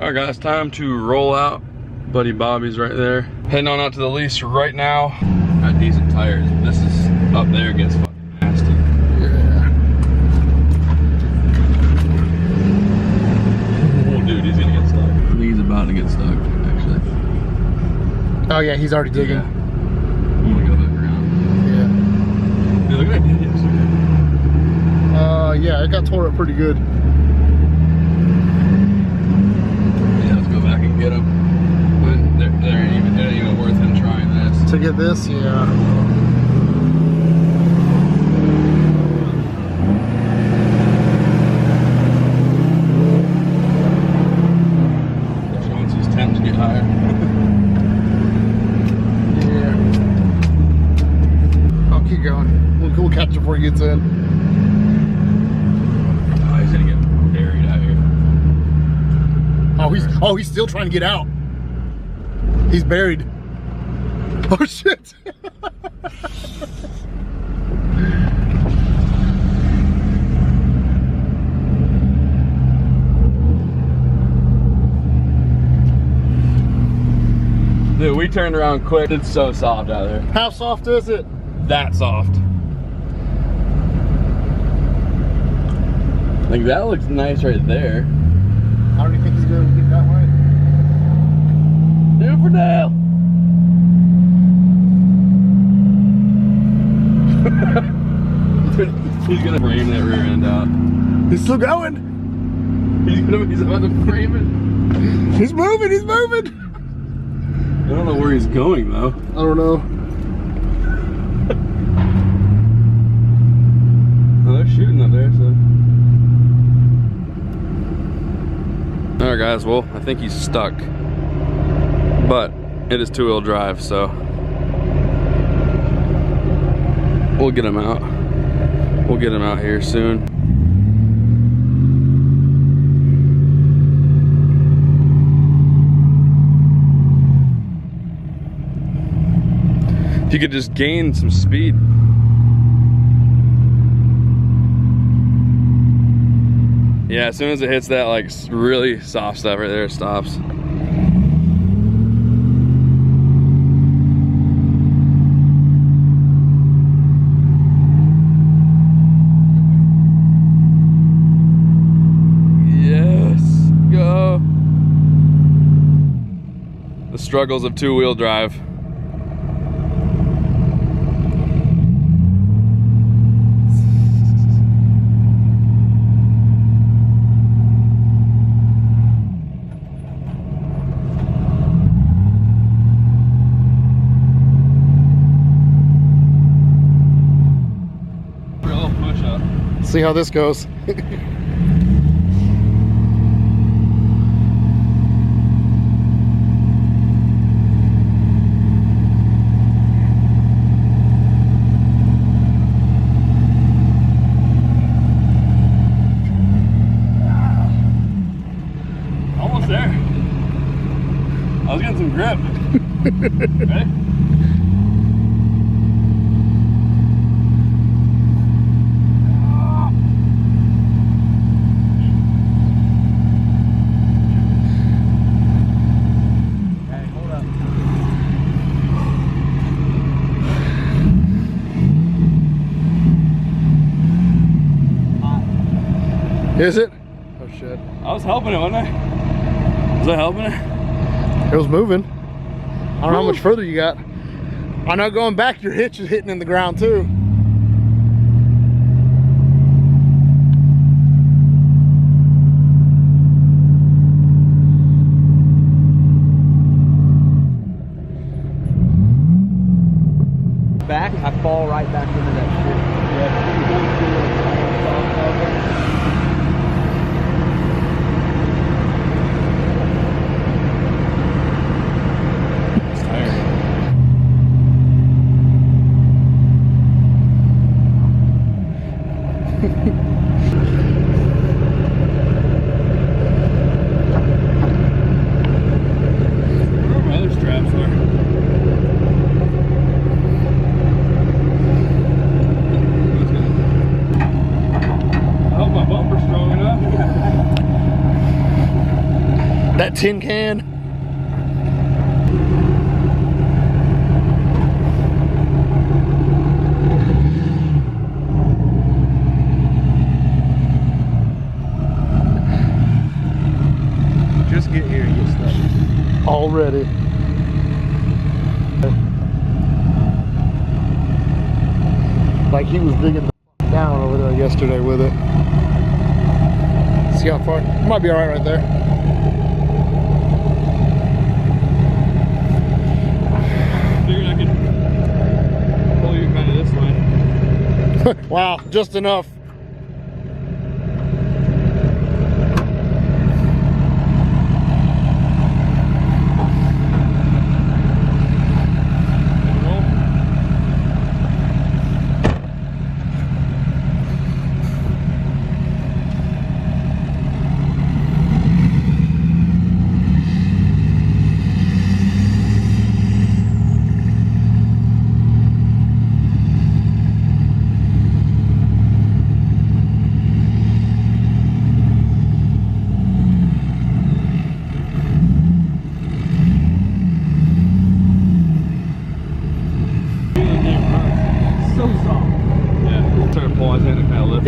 All right, guys, time to roll out. Buddy Bobby's right there. Heading on out to the lease right now. Got decent tires. This is up there gets fucking nasty. Yeah. Oh, dude, he's gonna get stuck. I think he's about to get stuck, actually. Oh yeah, he's already digging. Yeah. I'm gonna go back around. Yeah. Dude, look what I did yesterday. Yeah, it got tore up pretty good. Yeah, let's go back and get him. But it ain't even worth him trying this. To get this, yeah. Once these temps get higher. Yeah. I'll keep going. We'll catch it before he gets in. Oh, he's gonna get buried out here. Oh, he's still trying to get out. He's buried. Oh shit. Dude, we turned around quick. It's so soft out there. How soft is it? That soft. Like, that looks nice right there. I don't even think he's gonna get that way. Do it for Dale. He's gonna frame that rear end out. He's still going. He's about to frame it. He's moving, he's moving. I don't know where he's going though. I don't know. Oh, they're shooting up there, so. All right, guys, well, I think he's stuck. But it is two-wheel drive, so we'll get him out. We'll get him out here soon. If you could just gain some speed. Yeah, as soon as it hits that like really soft stuff right there, it stops. Yes, go. The struggles of two-wheel drive. See how this goes. Almost there. I was getting some grip. Ready? Is it? Oh shit. I was helping it, wasn't I? Was I helping it? It was moving. I don't know how much further you got. I know going back, your hitch is hitting in the ground too. Back, I fall right back into that shit. It's tired. Where are my other straps are? That tin can. Just get here and get stuck. Already. Like he was digging down over there yesterday with it. See how far? Might be alright right there. Figured I could pull you kind of this way. Wow, just enough.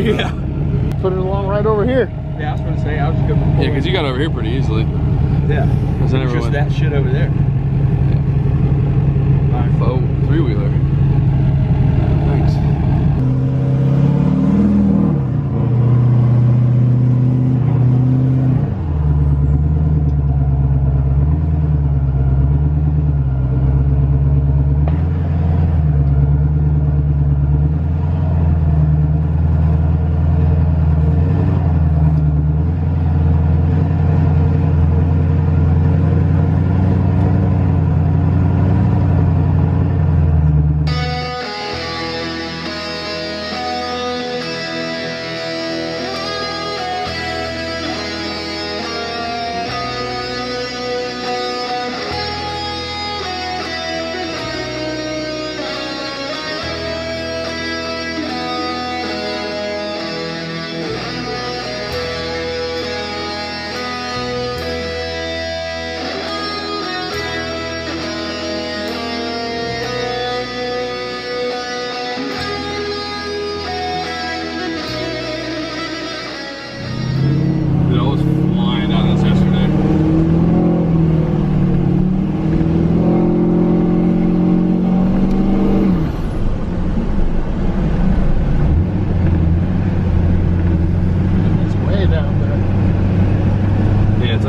Yeah. Put it along right over here. Yeah, I was going to say, I was just going to Yeah, because you got over here pretty easily. Yeah. It's Just that shit over there. Alright, faux three-wheeler. Thanks.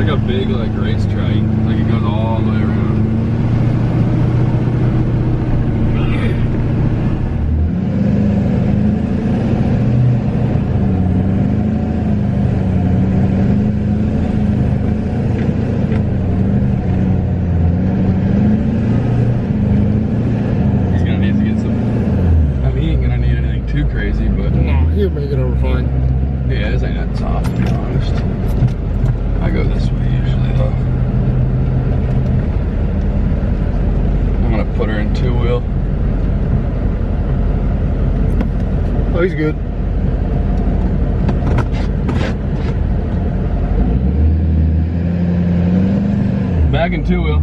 A big like racetrack, like it goes all the way around. He's gonna need to get some. I mean, he ain't gonna need anything too crazy, but no, he'll make it over fine. Yeah, this ain't that soft, to be honest. I go this way usually though. I'm gonna put her in two-wheel. Oh, he's good. Back in two-wheel.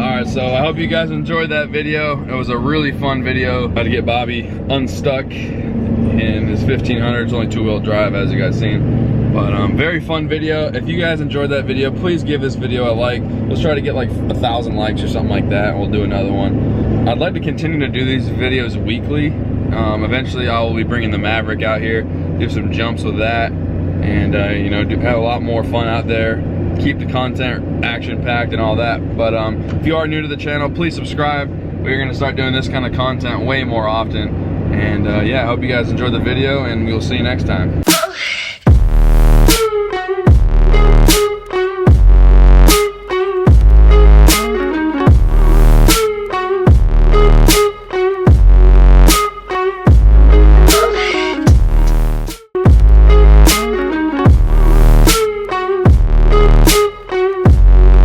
Alright, so I hope you guys enjoyed that video. It was a really fun video. Had to get Bobby unstuck in his 1500. It's only two-wheel drive, as you guys seen. But very fun video. If you guys enjoyed that video, please give this video a like. Let's try to get like 1,000 likes or something like that, and we'll do another one. I'd like to continue to do these videos weekly. Eventually I will be bringing the Maverick out here, do some jumps with that, and you know, have a lot more fun out there. Keep the content action-packed and all that. But if you are new to the channel, please subscribe. We're gonna start doing this kind of content way more often. And yeah, I hope you guys enjoyed the video, and we'll see you next time.